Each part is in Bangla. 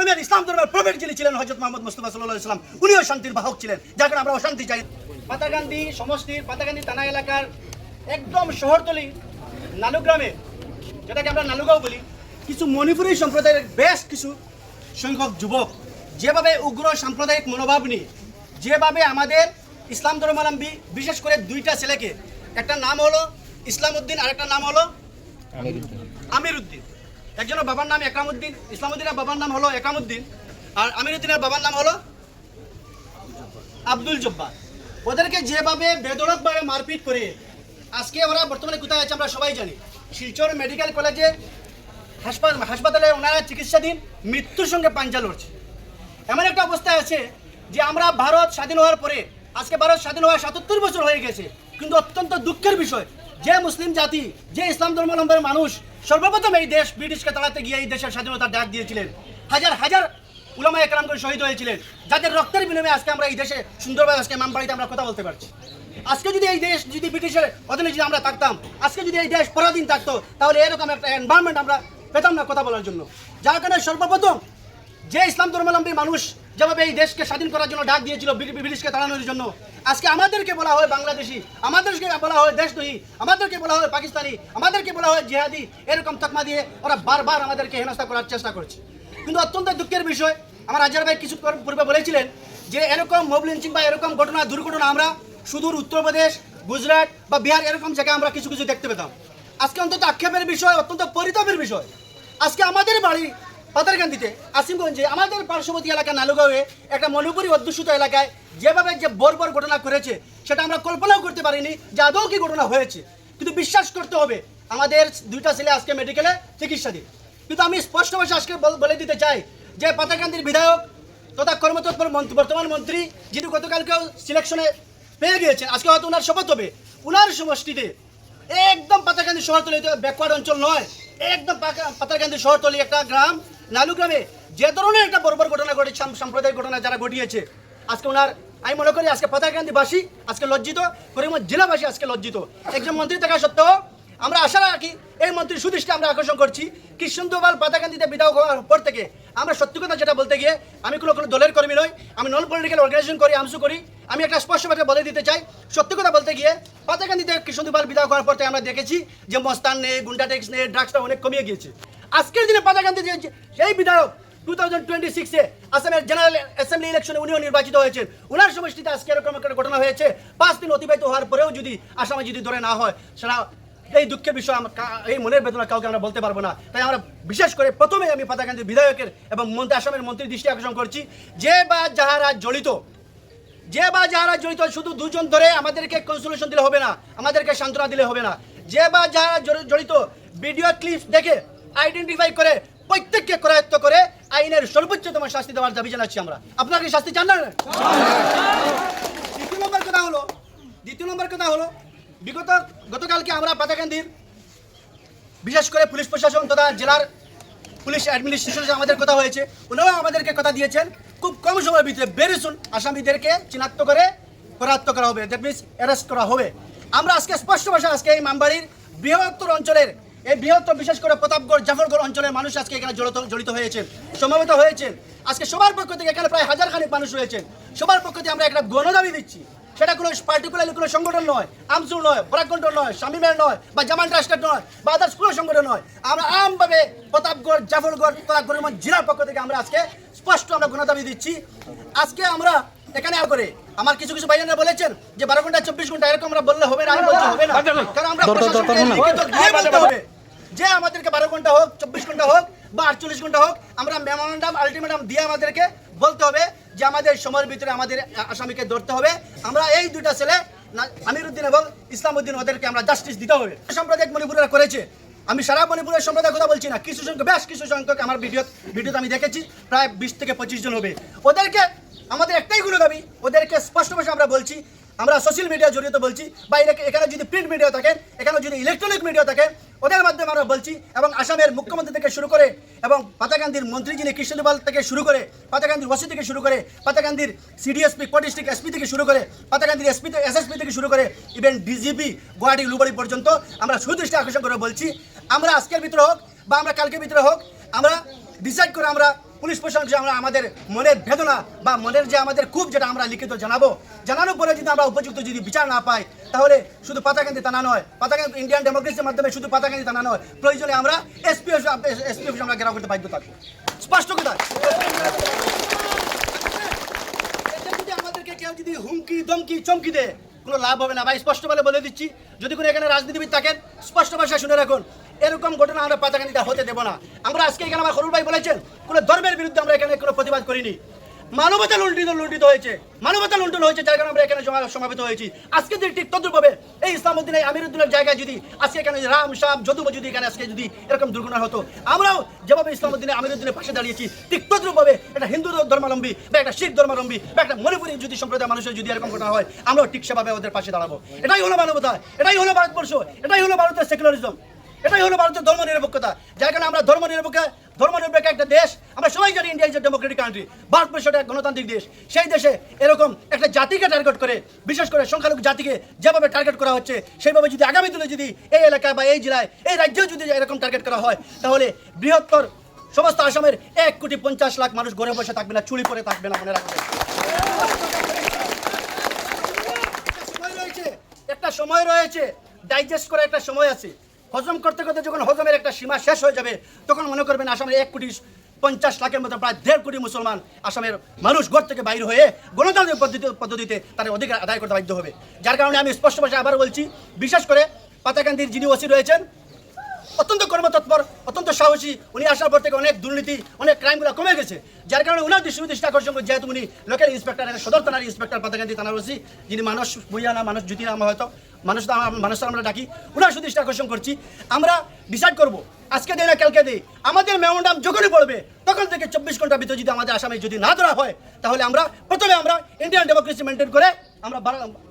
ধর্মের ইসলাম ধর্মের প্রফেট যিনি ছিলেন হযরত মুহাম্মদ মুস্তাফা সাল্লাল্লাহু আলাইহি ওয়াসাল্লাম, উনিও শান্তির বাহক ছিলেন, যার কারণে আমরা অশান্তি চাই। পাতাকান্দি সমষ্টির পাতাকান্দি থানা এলাকার একদম শহরতলি নালুগ্রামে, যেটাকে আমরা নালুগাঁও বলি, কিছু মণিপুরী সম্প্রদায়ের বেশ কিছু সংখ্যক যুবক যেভাবে উগ্র সাম্প্রদায়িক মনোভাব নিয়ে যেভাবে আমাদের ইসলাম ধর্মাবলম্বী বিশেষ করে দুইটা ছেলেকে, একটা নাম হলো ইসলাম উদ্দিন আর একটা নাম হলো আমির উদ্দিন, একজনের বাবার নাম একরামউদ্দিন, ইসলামউদ্দিনের বাবার নাম হলো একরামউদ্দিন, আর আমির উদ্দিনের বাবার নাম হলো আব্দুল জব্বার। ওদেরকে যেভাবে বেধড়কভাবে মারপিট করে আজকে ওরা বর্তমানে কোথায় আছে আমরা সবাই জানি। শিলচর মেডিকেল কলেজে হাসপাতালে ওনারা চিকিৎসাধীন, মৃত্যুর সঙ্গে পাঞ্জা লড়ছে। এমন একটা অবস্থায় আছে যে আমরা ভারত স্বাধীন হওয়ার পরে, আজকে ভারত স্বাধীন হওয়ার ৭৭ বছর হয়ে গেছে, কিন্তু অত্যন্ত দুঃখের বিষয় যে মুসলিম জাতি, যে ইসলাম ধর্মাবলম্বী মানুষ সর্বপ্রথম এই দেশ ব্রিটিশকে তাড়াতে গিয়ে এই দেশের স্বাধীনতার ডাক দিয়েছিলেন, হাজার হাজার উলামায়ে কেরাম করে শহীদ হয়েছিলেন, যাদের রক্তের বিনিময়ে আজকে আমরা এই দেশে সুন্দরভাবে আজকে ইমামবাড়িতে আমরা কথা বলতে পারছি। আজকে যদি এই দেশ যদি ব্রিটিশের অধীনে যদি আমরা থাকতাম, আজকে যদি এই দেশ পরাধীন থাকতো, তাহলে এরকম একটা এনভায়রনমেন্ট আমরা পেতাম না কথা বলার জন্য। যার কারণে সর্বপ্রথম যে ইসলাম ধর্মাবলম্বী মানুষ যেভাবে এই দেশকে স্বাধীন করার জন্য ডাক দিয়েছিল ব্রিটিশকে তাড়ানোর জন্য, আজকে আমাদেরকে বলা হয় বাংলাদেশি, আমাদেরকে বলা হয় দেশদ্রোহী, আমাদেরকে বলা হয় পাকিস্তানি, আমাদেরকে বলা হয় জিহাদি, এরকম তকমা দিয়ে ওরা বারবার আমাদেরকে হেনস্থা করার চেষ্টা করছে। কিন্তু অত্যন্ত দুঃখের বিষয়, আমার আজহার ভাই কিছু পূর্বে বলেছিলেন যে এরকম মব লিঞ্চিং বা এরকম ঘটনা দুর্ঘটনা আমরা সুদূর উত্তরপ্রদেশ, গুজরাট বা বিহার এরকম জায়গায় আমরা কিছু কিছু দেখতে পেতাম। আজকে অন্তত আক্ষেপের বিষয়, অত্যন্ত পরিতাপের বিষয়, আজকে আমাদের বাড়ি পাতারকান্দিতে, আসিমগঞ্জে, আমাদের পার্শ্ববর্তী এলাকা নালুগাঁওয়ে একটা মণিপুরী অধ্যুষিত এলাকায় যেভাবে যে বর্বর ঘটনা করেছে সেটা আমরা কল্পনাও করতে পারিনি যে আদৌ কি ঘটনা হয়েছে। কিন্তু বিশ্বাস করতে হবে, আমাদের দুইটা ছেলে আজকে মেডিকেলে চিকিৎসাধীন। কিন্তু আমি স্পষ্ট ভাষায় আজকে বলে দিতে চাই যে পাতারকান্দির বিধায়ক তথা কর্মতৎপর বর্তমান মন্ত্রী, যিনি গতকালকেও সিলেকশনে পেয়ে গিয়েছেন, আজকে হয়তো ওনার শপথ হবে, ওনার সমষ্টিতে একদম পাতারকান্দি শহরতলি, ব্যাকওয়ার্ড অঞ্চল নয়, একদম পাতারকান্দি শহরতলি একটা গ্রাম নালুগ্রামে যে ধরনের একটা বর্বর ঘটনা ঘটেছে, সাম্প্রদায়িক ঘটনা যারা ঘটিয়েছে, আজকে ওনার আমি মনে করি আজকে পাতারকান্দিবাসী আজকে লজ্জিত, করিমগঞ্জ জেলাবাসী আজকে লজ্জিত। একজন মন্ত্রী থাকা সত্ত্বেও আমরা আশা রাখি এই মন্ত্রীর সুদৃষ্টি আমরা আকর্ষণ করছি। কৃষ্ণদোবাল পাতাকান্দিতে বিধায়ক হওয়ার পর থেকে আমরা সত্যি কথা যেটা বলতে গিয়ে, আমি কোনো দলের কর্মী নই, আমি নন পলিটিক্যাল অর্গানাইজেশন করি, আমসু করি, আমি একটা স্পষ্টভাবে বলে দিতে চাই, সত্যি কথা বলতে গিয়ে পাতাকান্দিতে কৃষ্ণদোবাল বিধায়ক হওয়ার পর থেকে আমরা দেখেছি যে মস্তান নেই, গুন্ডা ট্যাক্স নেই, ড্রাগসটা অনেক কমিয়ে গিয়েছে। আজকের দিনে পাতাকান্দি সেই বিধায়ক 2026-এ আসামের জেনারেল অ্যাসেম্বলি ইলেকশনে উনিও নির্বাচিত হয়েছেন, ওনার সমষ্টিতে আজকে এরকম একটা ঘটনা হয়েছে। 5 দিন অতিবাহিত হওয়ার পরেও যদি আসামে যদি ধরে না হয়, সেটা এই দুঃখের বিষয়, এই মনের বেদনা কাউকে আমরা বলতে পারবো না। তাই আমরা বিশেষ করে প্রথমে আমি পাতাকান্দির বিধায়কের এবং আসামের মন্ত্রীর দৃষ্টি আকর্ষণ করছি, যে বা যাহারা জড়িত শুধু দুজন ধরে আমাদেরকে কনসোলেশন দিলে হবে না, আমাদেরকে সান্ত্বনা দিলে হবে না, যে বা যারা জড়িত ভিডিও ক্লিপস দেখে আইডেন্টিফাই করে প্রত্যেককে করায়ত্ত করে আইনের সর্বোচ্চতম শাস্তি দেওয়ার দাবি জানাচ্ছি আমরা। আপনারা কি শাস্তি চান না? দ্বিতীয় নম্বর কথা হলো গতকালকে আমরা পাতাকান্দির বিশেষ করে পুলিশ প্রশাসন তথা জেলার পুলিশ অ্যাডমিনিস্ট্রেশনের আমাদের কথা হয়েছে, ওনারাও আমাদেরকে কথা দিয়েছেন খুব কম সময়ের ভিতরে বেরিয়ে আসামিদেরকে চিনাক্ত করে করায়ত্ত করা হবে, দ্যাট মিনস অ্যারেস্ট করা হবে। আমরা আজকে স্পষ্ট ভাষা আজকে এই ইমামবাড়ির বৃহত্তর অঞ্চলের, এই বৃহত্তর বিশেষ করে প্রতাপগড়, জাফরগড় অঞ্চলের মানুষ আজকে এখানে জড়িত হয়েছেন, সমবেত হয়েছেন। আজকে সবার পক্ষ থেকে এখানে প্রায় 1000 খানিক মানুষ রয়েছেন, সবার পক্ষ থেকে আমরা একটা গণদাবি দিচ্ছি। সেটা কোনো পার্টিকুলারলি কোনো সংগঠন নয়, আমসুর নয়, বরাকগণ্ড নয়, শামিমের নয়, বা জামান ট্রাস্টের নয়, বা আদার্স কোনো সংগঠন নয়। আমরা আমভাবে প্রতাপগড়, জাফরগড় তথা করিমগঞ্জ জেলার পক্ষ থেকে আমরা আজকে স্পষ্ট আমরা গণদাবি দিচ্ছি। আজকে আমরা এখানে করে আমার কিছু ভাইয়েরা বলেছেন যে 12 ঘন্টা 24 ঘন্টা এরকম আমরা বললে হবে না, আমি বলছি হবে না, কারণ আমরা বলতে হবে যে আমাদেরকে 12 ঘন্টা হোক, 24 ঘন্টা হোক বা 48 ঘন্টা হোক, আমরা মেমোরান্ডাম আলটিমেটাম দিয়ে আমাদেরকে বলতে হবে যে আমাদের সময়ের ভিতরে আমাদের আসামিকে ধরতে হবে। আমরা এই দুইটা ছেলে আমির উদ্দিন এবং ইসলাম উদ্দিন, ওদেরকে আমরা জাস্টিস দিতে হবে। সাম্প্রদায়িক মণিপুরেরা করেছে, আমি সারা মণিপুরের সম্প্রদায়ের কথা বলছি না, বেশ কিছু সংখ্যক আমার ভিডিওতে আমি দেখেছি, প্রায় 20 থেকে 25 জন হবে। ওদেরকে আমাদের একটাই গুলো দাবি, ওদেরকে স্পষ্ট ভাষায় আমরা বলছি, আমরা সোশ্যাল মিডিয়া জড়িত বলছি, বা এখানে যদি প্রিন্ট মিডিয়া থাকেন, এখানে যদি ইলেকট্রনিক মিডিয়া থাকেন, ওদের মাধ্যমে আমরা বলছি, এবং আসামের মুখ্যমন্ত্রী থেকে শুরু করে এবং পাতাকান্দির মন্ত্রী যিনি কৃষ্ণদোবাল থেকে শুরু করে, পাতাকান্দির ওসি থেকে শুরু করে, পাতাকান্দির সিডিএসপি কো ডিস্ট্রিক্ট এসপি থেকে শুরু করে, পাতাকান্দির এসএসপি থেকে শুরু করে, ইভেন ডিজিপি গুয়াহাটি উলুবাড়ি পর্যন্ত আমরা সুদৃষ্টি আকর্ষণ করে বলছি, আমরা আজকের ভিতরে হোক বা আমরা কালকের ভিতরে হোক, আমরা ডিসাইড করে আমরা পুলিশ প্রশাসনকে আমরা আমাদের মনের বেদনা বা মনের যে আমাদের ক্ষোভ যেটা আমরা লিখিত জানানোর পরে যদি আমরা উপযুক্ত যদি বিচার না পাই, তাহলে শুধু পাতাকান্দি থানা নয়, পাতাকান্দি ইন্ডিয়ান ডেমোক্রেসির মাধ্যমে শুধু পাতাকান্দি থানা নয়, প্রয়োজনে আমরা এসপি অফিস আমরা ঘেরাও করতে বাধ্য থাকবো। স্পষ্ট কথা। যদি আমাদেরকে কেউ যদি হুমকি দমকি চমকি দেয়, কোনো লাভ হবে না ভাই, স্পষ্টভাবে বলে দিচ্ছি। যদি কোনো এখানে রাজনীতিবিদ থাকেন, স্পষ্ট ভাষায় শুনে রাখুন, এরকম ঘটনা আমরা পাতাকান্দিতে হতে দেবো না। আমরা আজকে এখানে আমার হরুল ভাই বলেছেন, কোনো ধর্মের বিরুদ্ধে আমরা এখানে কোনো প্রতিবাদ করিনি। মানবতা লুণ্ঠিত হয়েছে, মানবতা লুণ্ঠন হয়েছে, যার কারণে আমরা এখানে সমাবেত হয়েছি। আজকে যদি ঠিক তদ্রুপভাবে এই ইসলামউদ্দিন আমিরউদ্দিনের জায়গায় যদি আজকে এখানে রাম শাম যদুব যদি এখানে আজকে যদি এরকম দুর্ঘটনা হতো, আমরাও যেভাবে ইসলামউদ্দিন আমিরউদ্দিনের পাশে দাঁড়িয়েছি, ঠিক তদ্রুপভাবে একটা হিন্দু ধর্মাবলম্বী বা একটা শিখ ধর্মাবলম্বী বা একটা মণিপুরী যদি সম্প্রদায়ের মানুষের যদি এরকম ঘটনা হয়, আমরাও ঠিক সেভাবে ওদের পাশে দাঁড়াবো। এটাই হলো মানবতা, এটাই হলো ভারতবর্ষ, এটাই হলো ভারতের সেকুলারিজম, এটাই হলো ভারতের ধর্ম নিরপেক্ষতা। যার কারণে আমরা ধর্ম নিরপেক্ষ একটা দেশ। আমরা সবাই জানি India is a democratic country, Bharatvarsha একটা গণতান্ত্রিক দেশ। সেই দেশে এরকম একটা জাতিকে টার্গেট করে, বিশেষ করে সংখ্যালঘু জাতিকে যেভাবে টার্গেট করা হচ্ছে, সেইভাবে যদি আগামী দিনে যদি এই এলাকায় বা এই জেলায় এই রাজ্যেও যদি এরকম টার্গেট করা হয়, তাহলে বৃহত্তর সমস্ত আসামের 1,50,00,000 মানুষ ঘরে বসে থাকবে না, চুরি করে থাকবে না, মনে রাখবেন। একটা সময় রয়েছে, ডাইজেস্ট করার একটা সময় আছে। হজম করতে করতে যখন হজমের একটা সীমা শেষ হয়ে যাবে, তখন মনে করবেন আসামের 1,50,00,000 মতো প্রায় 1.5 কোটি মুসলমান আসামের মানুষ ঘর থেকে বাইরে হয়ে গণতান্ত্রিক পদ্ধতিতে তাদের অধিকার আদায় করতে বাধ্য হবে। যার কারণে আমি স্পষ্ট ভাষায় আবার বলছি, বিশেষ করে পাতাকান্দির যিনি ওসি রয়েছেন, অত্যন্ত কর্মতৎপর, অত্যন্ত সাহসী। উনি আসার পর থেকে অনেক দুর্নীতি, অনেক ক্রাইমগুলো কমে গেছে। যার কারণে উনার দৃষ্টি আকর্ষণ করে, যেহেতু উনি লোকাল ইন্সপেক্টর, সদর থানার ইন্সপেক্টর পাতাকান্দি থানার ওসি, যিনি মানুষ বুঝিয়া না, মানুষ জ্যোতি নাম হয়তো, মানুষ আমরা ডাকি, উনার সুদৃষ্টি আকর্ষণ করছি। আমরা ডিসাইড করবো, আজকে দেয় না কালকে দেয়, আমাদের মেমোরান্ডাম যখনই পড়বে তখন থেকে 24 ঘন্টার ভিতরে যদি আমাদের আসামে যদি না ধরা হয়, তাহলে আমরা প্রথমে আমরা ইন্ডিয়ান ডেমোক্রেসি মেনটেন করে আমরা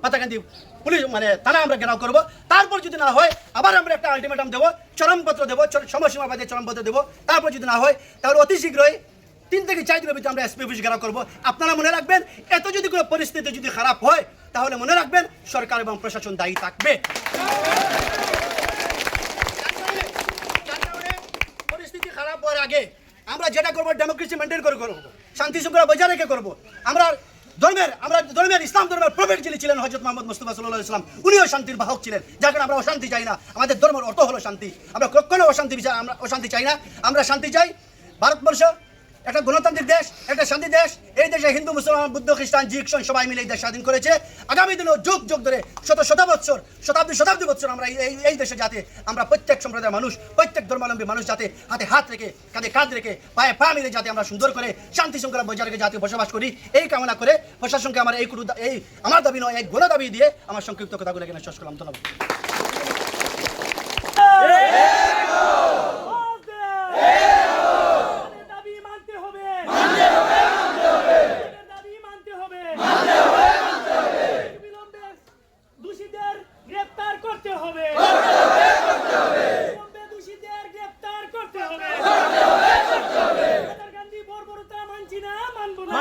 পাতাকান্দি পুলিশ থানা আমরা ঘেরাও করবো। তারপর যদি না হয়, আবার আমরা একটা আলটিমেটাম দেবো, চরমপত্র দেবো, সময়সীমা বাদে চরমপত্র দেবো। তারপর যদি না হয়, তাহলে অতি শীঘ্রই 3 থেকে 4 দিনের ভিতরে আমরা এসপি অফিস ঘেরাও করবো। আপনারা মনে রাখবেন, এত যদি কোনো পরিস্থিতি যদি খারাপ হয়, তাহলে মনে রাখবেন সরকার এবং প্রশাসন দায়ী থাকবে। পরিস্থিতি খারাপ হওয়ার আগে আমরা যেটা করবো, ডেমোক্রেসি মেনটেন করে করবো, শান্তি শৃঙ্খলা বজায় রেখে করবো। আমরা ইসলাম ধর্মের প্রফেট যিনি ছিলেন হযরত মুহাম্মদ মুস্তাফা সাল্লাল্লাহু আলাইহি ওয়াসাল্লাম, উনিও শান্তির বাহক ছিলেন। যার কারণে আমরা অশান্তি চাই না। আমাদের ধর্মের অর্থ হলো শান্তি। আমরা কখনো অশান্তি চাই না। আমরা শান্তি চাই। ভারতবর্ষ একটা গণতান্ত্রিক দেশ, একটা শান্তি দেশ। এই দেশে হিন্দু, মুসলমান, বুদ্ধ, খ্রিস্টান, জিক্সন সবাই মিলে এই দেশ স্বাধীন করেছে। আগামী দিনেও যুগ ধরে শতাব্দী বছর আমরা এই দেশে যাতে আমরা প্রত্যেক সম্প্রদায়ের মানুষ, প্রত্যেক ধর্মাবলম্বী মানুষ যাতে হাতে হাত রেখে, কাঁধে কাঁধ রেখে, পায়ে পা মিলে যাতে আমরা সুন্দর করে শান্তি শৃঙ্খলা বজায় রেখে যাতে বসবাস করি, এই কামনা করে প্রশাসনকে আমার আমার দাবি নয়, এই গণ দাবি দিয়ে আমার সংক্ষিপ্ত কথাগুলো এখানে শেষ করলাম। ধন্যবাদ। মানবো না।